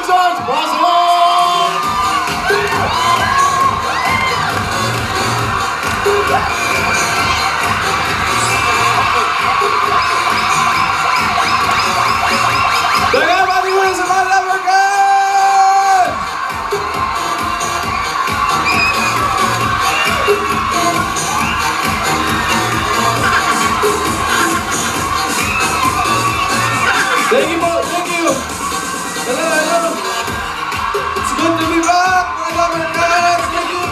congratulations! Pasok! Daga, pati mo sa mga lover God! Thank you po, thank you! Hello. It's good to be back, mga lover God! Thank you!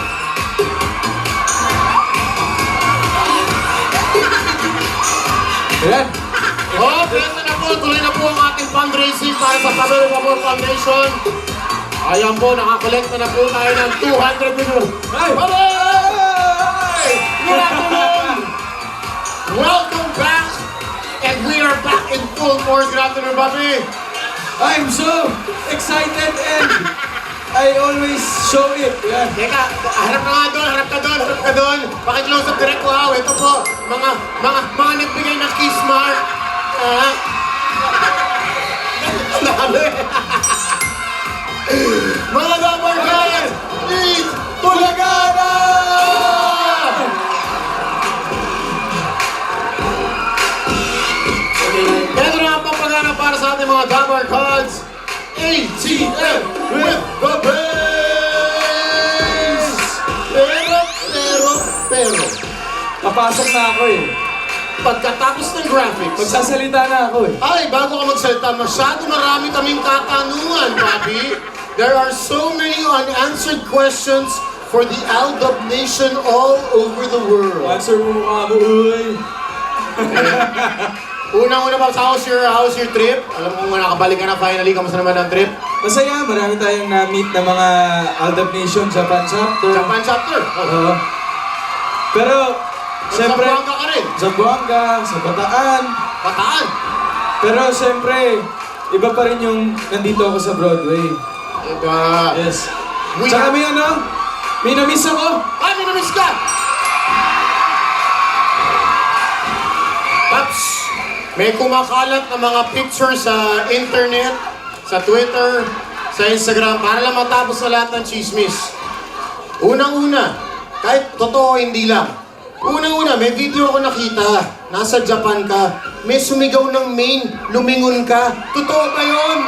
Ayan. Oh, pwede na po, tuloy na po ang ating fundraising para sa Family Favor Foundation. Ayan po, nakakolekta na po tayo ng 200 million. Ay! Bye! Good afternoon! Welcome back! And we are back in full force. Good afternoon, Bobby! I'm so excited and I always show it. Yan. Teka, harap ka nga doon, harap ka doon. Paki-close up direct, wow. Ito po, mga nagbigay ng kiss mark. Mga number guys, eat Tulagana! Ito na ang papagana para sa ating mga Damar Cards. ATM with the base! Pero, Papasok na ako eh. pagkatapos ng graphics, Magsasalita na ako eh. ay, bago ka magsalita, masyado marami kaming katanungan, Bobby. There are so many unanswered questions for the Aldab Nation all over the world. Answer mo mukha mo, uy. Unang-una ba, how's your trip? Alam mo nga nakabalik ka na finally, kamusta naman ang trip? Masaya, marami tayong na-meet na mga Aldab Nation Japan chapter. Japan chapter. Oo. Pero, siyempre, Sa Buanga ka rin. sa Buanga, sa Bataan. Bataan. Pero siyempre, iba pa rin yung nandito ako sa Broadway. Iba. Yes. We Tsaka have- may na-miss ako. Ay, minamiss ka! Paps, may kumakalat na mga pictures sa internet, sa Twitter, sa Instagram, para lang matapos sa lahat ng chismis. Unang-una, kahit totoo hindi lang. Unang-una, may video ako nakita. Nasa Japan ka. May sumigaw ng main, lumingon ka. Totoo ba yun?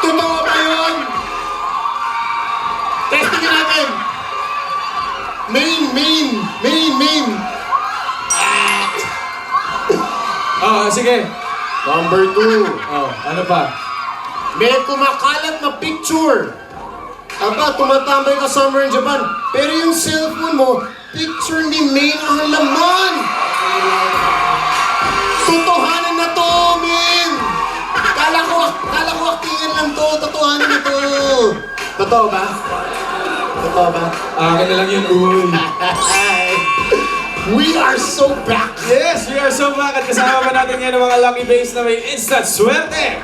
Totoo ba yun? Testingin natin. Main. Sige. Number 2. Ano pa? May kumakalat na picture. Aba, tumatambay ka somewhere in Japan. Pero yung cellphone mo, picture ni Main ang laman. Totohanan na to, Min. Kala ko actingan lang to. Totohanan na to. Totoo ba? Totoo ba? Akin na lang yun, uy. We are so back. Yes, we are so back at kasama pa natin ngayon ng mga lucky base na may instant swerte.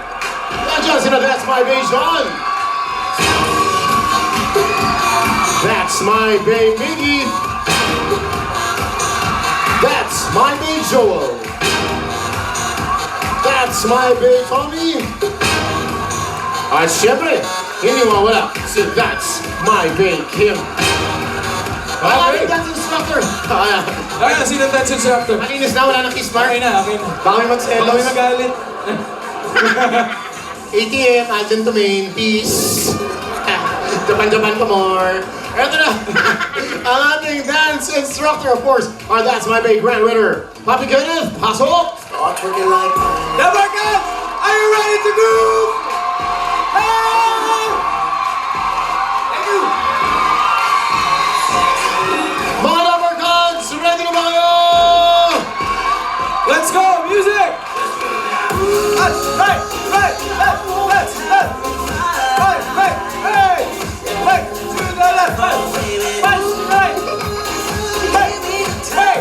Nandiyan sila, That's My Bay Sean. That's My Bay Miggy. That's My Bay Joel. That's My Bay Tommy. At syempre, hindi mawala si That's My Bay Kim. Okay. That's instructor. Ayan, sino dance instructor? Malinis na, wala nang kiss mark. Okay na. Baka may magselos. Baka may magalit. ATM, Alden to Main, peace. Japan ka more. Eto na, ang ating dance instructor, of course, our That's My Bay grand winner, Papi Kenneth, pasok! Start working like Never again! Are you ready to move? Hey! Thank you! Mga number cards, ready na ba kayo? Let's go! Music! Hey! Hey! Hey! Let's! Hey! Hey! Hey! Hey! To the left! Hey! Hey! Hey! Hey!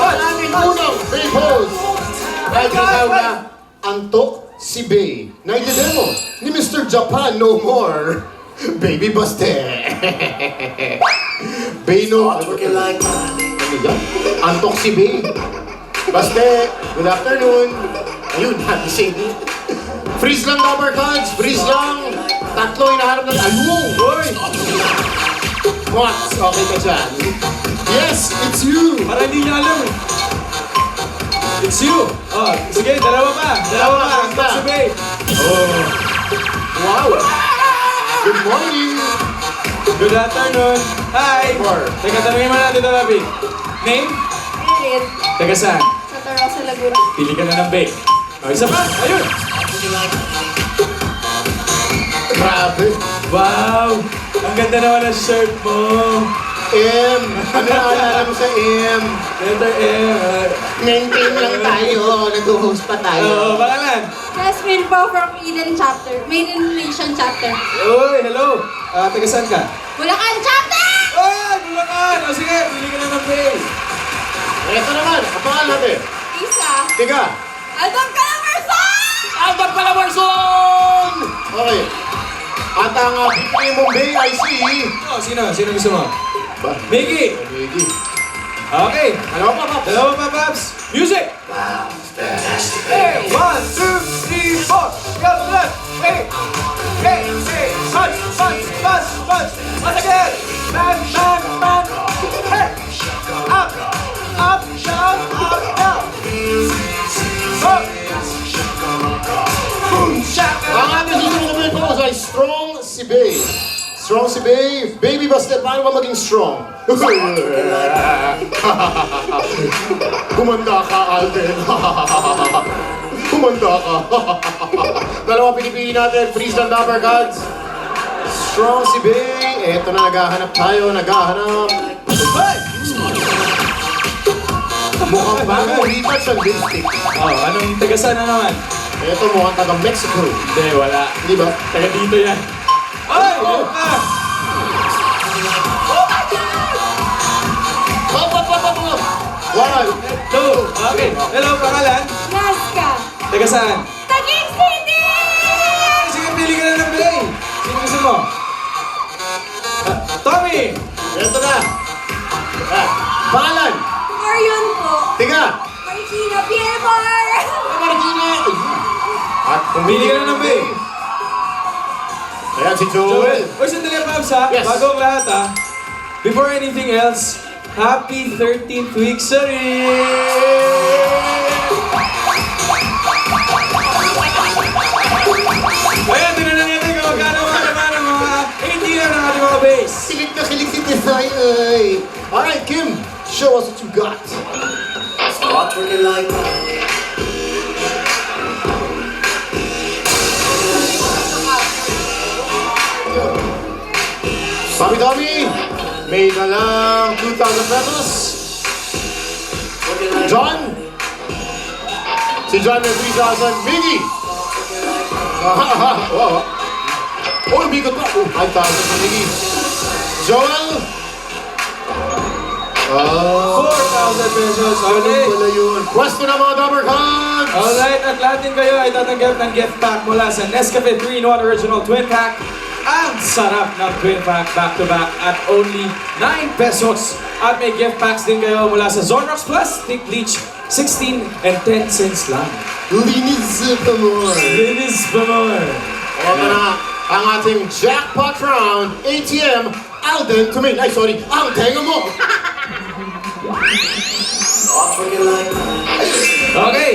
Ang aming unang Bay pose ay tinatawag na Antok si Bay na itidemo ni Mr. Japan No More, Baby Baste. Bay no... Ano yan? Antok si Bay. Baste, good afternoon. Ayun, nagising. Freeze lang, Dapper Cards. Freeze lang. Tatlo hinaharap na. Ayun! Uy! What? Okay ka dyan? Yes, it's you! Para hindi niya alam eh. It's you! Oh, sige, dalawa pa! Dalawa pa! Ang Basta. sabay! Oh. Wow! Good morning! Good afternoon! Hi! Four. Teka, tanongin mo natin ito, Labi. Name? Irit. Teka saan? Sa Tarosa, Laguna. Pili ka na ng bake. O, isa pa! Ayun! Grabe! Wow! Ang ganda naman ang shirt mo! M! Ano na alala mo sa M? Letter M. Maintain lang tayo. Nag-host pa Oo, tayo. pangalan? Jasmine po from Eden chapter. Maiden Relation chapter. Uy, hello! Taga saan ka? Bulacan chapter! Uy, Bulacan! O sige, pili ka na ng bake. Ito naman, ang pangalan natin. Isa. Tiga! Aldon Calabarzon! Albert Calabarzon! Okay. At ang pipili mong Bay ay si... Oh, sino? Sino gusto mo? Ba? Mickey! Miggy. Okay. Ano pa, Paps? Dalawa pa, Paps. Music! Hey, 1, 2, 3, 4. Go, left. Hey, hey, hey. Punch, punch, punch, punch. Once again. Bang, bang, bang. Hey. Up, up, down, up, down. Up. Boom, shaka. Ang ating susunod na po ay Strong si Bay. Strong si Bay. Baby Baste, paano ba maging strong? Kumanda ka, Alden. Kumanda ka. Dalawa pinipili natin. Freeze ng Dapper Gods. Strong si Bay. Eto na, naghahanap tayo. Naghahanap. Hey. Mukhang bagong retouch ang lipstick. Oh, anong taga sana naman? Eto mukhang taga Mexico. Hindi, wala. Di ba? Taga dito yan. Ay! Oh! Ah! One. Two. Okay. Hello, pangalan? Nazca. Taga saan? Taguig City! Sige, pili ka na ng play. Sino gusto mo? Tommy! Eto na. Pangalan. Marion po. Tiga. Marikina Pierre. Marikina. At Pili ka na ng play. Ayan si Joel. Joel. Uy, sandali Pabs ha. Yes. Bago ang lahat ha. Before anything else, happy 13th week, sorry! Ayan, tinan natin kung magkano mga naman ang mga ATM ng ating mga base. Kilig na kilig si Tisay. Ay. Alright, Kim. Show us what you got. Start working like Tommy Tommy. May dalang 2,000 pesos. John. Si John may 3,000. Miggy. Wow. Oh, umikot pa. Oh, 5,000 si Miggy. Joel. 4,000 pesos. Ganun Okay. pala yun. Pwesto na mga Dapper Cards. Alright, at lahat din kayo ay tatanggap ng gift pack mula sa Nescafe 3-in-1 Original Twin Pack. Ang sarap ng Twin Pack back-to-back at only 9 pesos. At may gift packs din kayo mula sa Zornox Plus, Thick Bleach, 16 and 10 cents lang. Linis pa more. Linis pa more. Ito na ang ating jackpot round. ATM, Alden Tumin. Ay, sorry. Ang tenga mo. start working like Okay.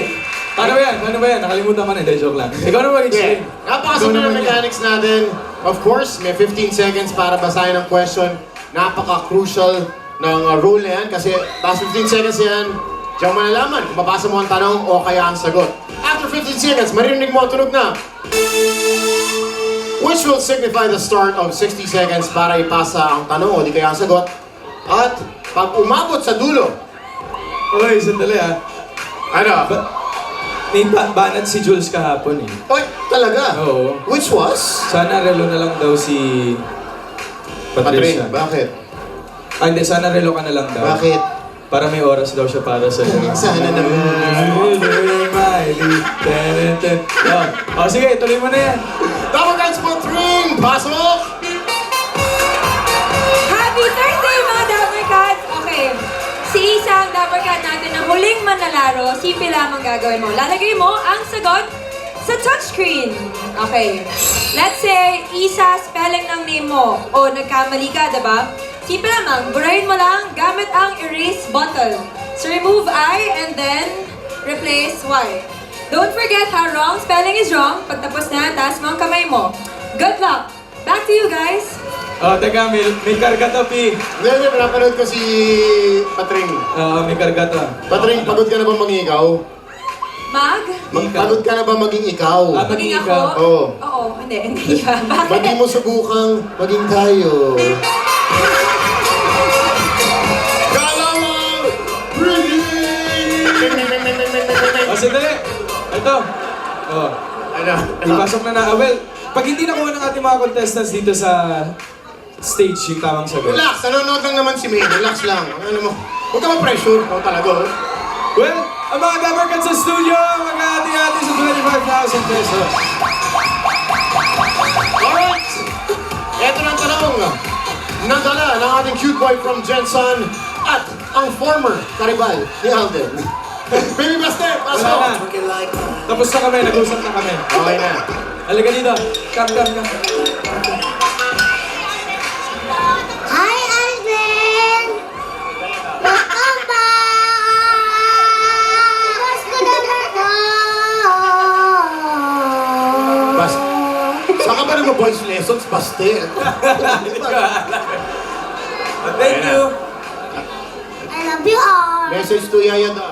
Paano ba yan? Paano ba yan? Nakalimutan man eh. Joke lang. Ikaw na mag-explain. Napakasimple ng mechanics natin. Of course, may 15 seconds para basahin ang question. Napaka-crucial ng rule na yan kasi past 15 seconds yan, diyan mo malalaman kung mabasa mo ang tanong o kaya ang sagot. After 15 seconds, maririnig mo ang tunog na which will signify the start of 60 seconds para ipasa ang tanong o di kaya ang sagot. At pag umabot sa dulo, Uy, sandali ah. ano? May banat si Jules kahapon eh. Oy, talaga? Oo. Which was? Sana relo na lang daw si Patricia. Bakit? Ah, hindi. Sana relo ka na lang daw. Bakit? Para may oras daw siya para sa Sana naman. Oh, sige, tuloy mo na yan. Dapper Cards Spot Ring! Pasok! Happy Thursday mga Dapper Cats! Okay. Si Isa ang Dapper Cat natin na huling manlalaro Pero simple lang ang gagawin mo. Lalagay mo ang sagot sa touchscreen. Okay. Let's say, Isa, spelling ng name mo. O, nagkamali ka, diba? Simple lamang. Burahin mo lang gamit ang erase button. So, remove I and then replace Y. Don't forget how wrong spelling is wrong. Pag tapos na, taas mo ang kamay mo. Good luck! Back to you guys! Oh, teka, may karga to, P. Hindi, pinapanood ko si Patring. May karga to. Patring, pagod ka na ba mag-ikaw? Mag? Pagod ka na ba maging ikaw? Maging Maging ikaw. ako? Oo. Oo, hindi ka. Bakit? Ba't di mo subukang maging tayo? Kalawang Brilliant! O, sandali. Ito. Oh, Ano? ipasok na. Well, pag hindi nakuha ng ating mga contestants dito sa stage yung tamang sagot. Relax, nanonood lang naman si May. Relax lang. Ano mo? Huwag ka ma-pressure. Ikaw talaga. Oh. Well, ang mga Gamerkats sa studio, mag-ati-ati sa 25,000 pesos. Alright! Ito na ang tanong. Nadala ng ating cute boy from Jensen at ang former karibal ni Alden. Baby Baste, Wala pasok! na. Twerking like that. Tapos na kami, nag-usap na kami. Okay na. Halika dito. Come. Hi, Alvin! Welcome back! Pasko naman ka! Bas, saan ka ba nag-voice lessons, Baste? Thank you. I love you all! Message to Yaya da.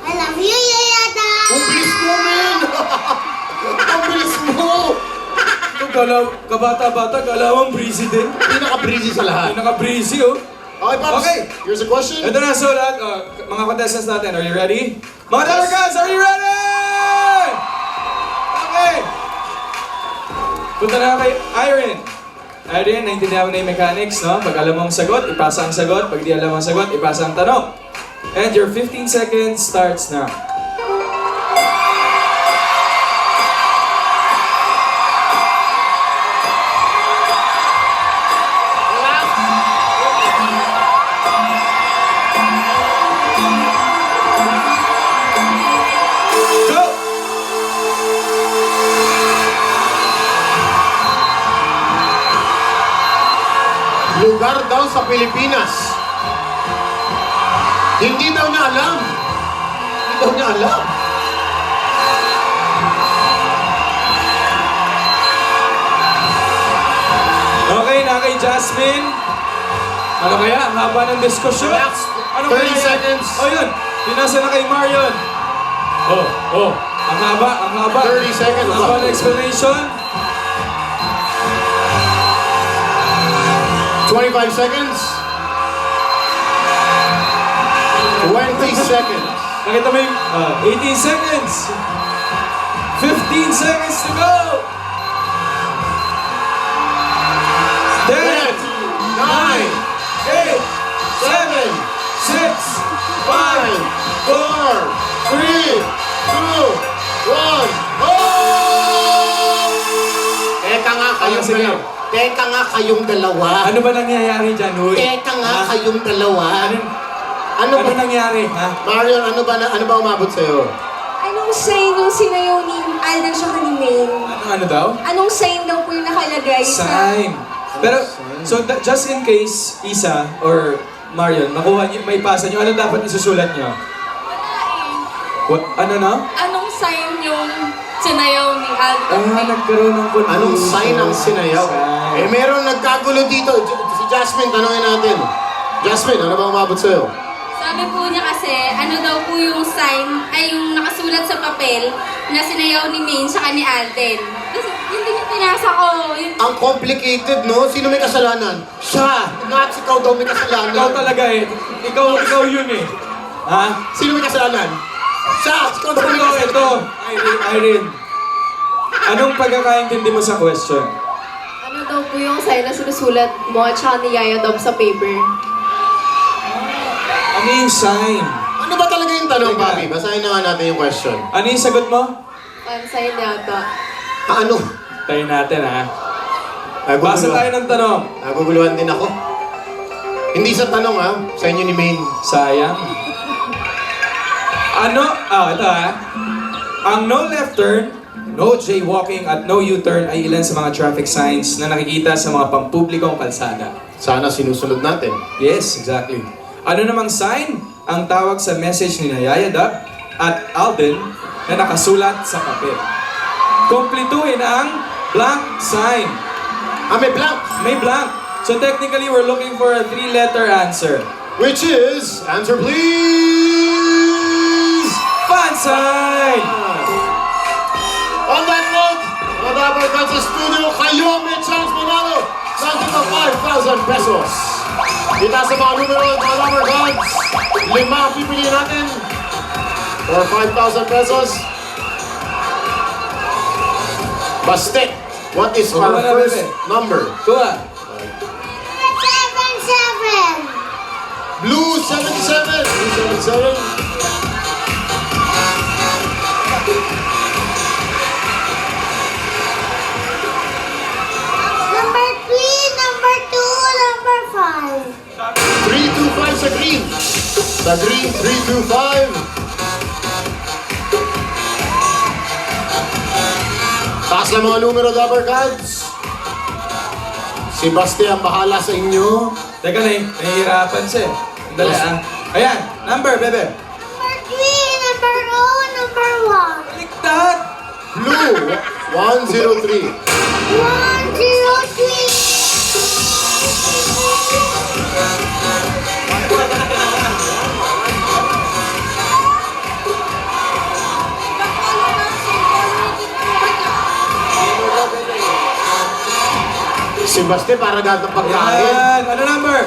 I love you, Yayada! Ang bilis mo, men! Ang bilis mo! Ito, kabata-bata, galawang breezy din. Pinaka-breezy sa lahat. Pinaka-breezy, oh. Okay, Pops. Okay. Here's a question. Ito na, so lahat, mga contestants natin, are you ready? Mga Gamerkats, are you ready? Okay. Punta na kay Irene. Irene, naintindihan mo na yung mechanics, no? Pag alam mo ang sagot, ipasa ang sagot. Pag di alam ang sagot, ipasa ang tanong. And your 15 seconds starts now. Go! Lugar daw sa Pilipinas. Hindi daw niya alam. Hindi daw niya alam. Okay, na kay Jasmine. Ano kaya? Ang haba ng diskusyon. Relax. Ano 30 kaya yan? seconds. Oh, yun. Pinasa na kay Marion. Oh. Ang haba. 30 seconds. Ang haba ng explanation. 25 seconds. 20 seconds. Nakita mo yung 18 seconds. 15 seconds to go. 10, 9, 8, 7, 6, 5, 4, 3, 2, 1, oh! Teka nga kayong sige. dalawa. Teka nga kayong dalawa. Ano ba nangyayari dyan, Huy? Teka nga Ha? kayong dalawa. Ano Ano ba? nangyari, ha? Marion, ano ba umabot sa'yo? Anong sign yung sinayaw ni Alden siya ni Maine? Ano daw? Anong sign daw po yung nakalagay Sign. Pero, so just in case, Isa or Marion, nakuha niyo, may pasa niyo, ano dapat isusulat niyo? What? Ano na? Anong sign yung sinayaw ni Alden? Nagkaroon ng confusion. Anong sign ang sinayaw? Sign. Eh, meron nagkagulo dito. Si Jasmine, tanongin natin. Jasmine, ano ba umabot sa'yo? Sabi po niya kasi, ano daw po yung sign, ay yung nakasulat sa papel na sinayaw ni Maine sa ni Alden. Tapos yun din yung pinasa ko. Yun, Ang complicated, no? Sino may kasalanan? Siya! Not ikaw daw may kasalanan. Ikaw talaga eh. Ikaw yun eh. Ha? Sino may kasalanan? Siya! Ikaw daw may Ito, kasalanan. Irene. Anong pagkakaintindi mo sa question? Ano daw po yung sign na sinusulat mo at saka ni Yaya Dom sa paper? Ano yung sign? Ano ba talaga yung tanong, Teka. Papi? Basahin na nga natin yung question. Ano yung sagot mo? Sign yata. Ano? Tayo natin ha. Naguguluhan. Basa tayo ng tanong. Naguguluhan din ako. Hindi sa tanong, ha? Sa inyo ni Maine. Sayang. Ito Ang no left turn, no jaywalking at no U-turn ay ilan sa mga traffic signs na nakikita sa mga pampublikong kalsada. Sana sinusunod natin. Yes, exactly. Ano namang sign ang tawag sa message ni Yaya Dub at Alden na nakasulat sa papel? Kumpletuhin ang blank sign. May blank. May blank. So technically, we're looking for a 3-letter answer. Which is, answer please! Fan sign! On that note, mga Dapper Cats sa studio, kayo may chance manalo sa kita 5,000 pesos. Kita sa mga numero, mga Dapper Cats. 5 pipiliin natin for 5,000 pesos. Bastek, what is our Wala, first bebe. number? Kuha. 77. Blue 77. Blue 77. Number 3, number 2, number 5. 325 sa green. Sa green, 325. Taas lang mga numero, Dapper Cats. Si Basti ang bahala sa inyo. Teka na nahihirapan siya eh. Dali Ayan, number, bebe. Number 3, number 0, number 1. Baliktad! Blue, 103. 103. Si Basti para dahil ng pagkain. Ayan, ano number?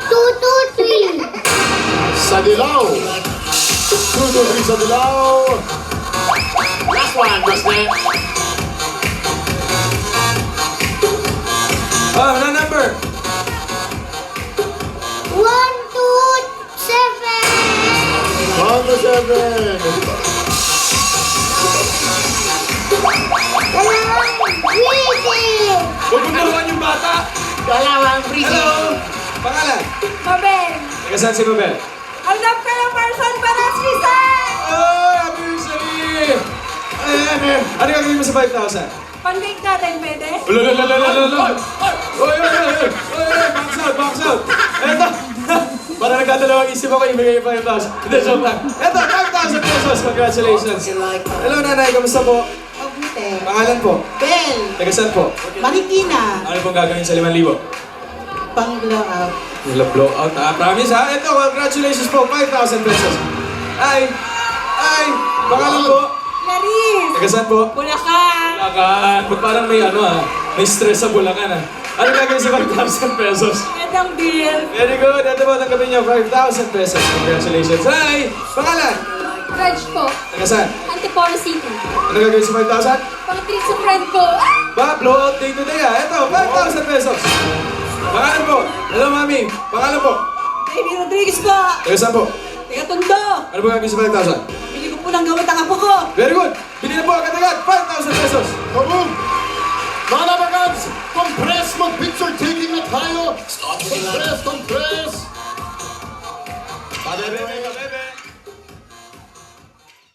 223. Sa dilaw. 223 sa dilaw. Last one, Basti. Ano number? 127. 107. Pupuntahan yung bata! Kailangan, Prissy. Hello! Pangalan? Mabel, Taga saan si Mabel? ang love ko yung person para sa Rizal! Oh, happy birthday! Ayan. Ano gagawin mo sa 5,000? Pang-date natin, pwede? Oy! Box out! Eto! Para nagdadalawang isip ako, ibigay yung 5,000. Hindi, joke lang. Eto, 5,000 pesos! Congratulations! Hello, nanay. Kamusta po? Mabuti. Pangalan po? Ben, Taga saan po? Marikina, Ano pong gagawin sa 5,000? pang-blow up. Blowout. Promise ha? Ito, congratulations po. 5,000 pesos. Ay! Pangalan po? Laris! Taga saan po? Bulacan! Bulacan. Ba't parang may may stress sa Bulacan Ano gagawin sa 5,000 pesos? Edang bill! Very good. Ito po, tanggapin niyo 5,000 pesos. Congratulations. Hi! Pangalan? Reg po. Taga saan? Antipolo City. Ano gagawin sa 5,000? Pang-treat sa friend ko. Blowout day today Ito, 5,000 pesos. Pangalan po? Hello, mami. Pangalan po? Baby Rodriguez po! Taga saan po? Taga Tondo! Ano po gagawin sa 5,000? Bili ko po ng gamot ang apo ko! Very good. Bili na po agad-agad. 5,000 pesos. Kabum! Mga Dapper Cats, compress, mag-picture taking na tayo. Compress,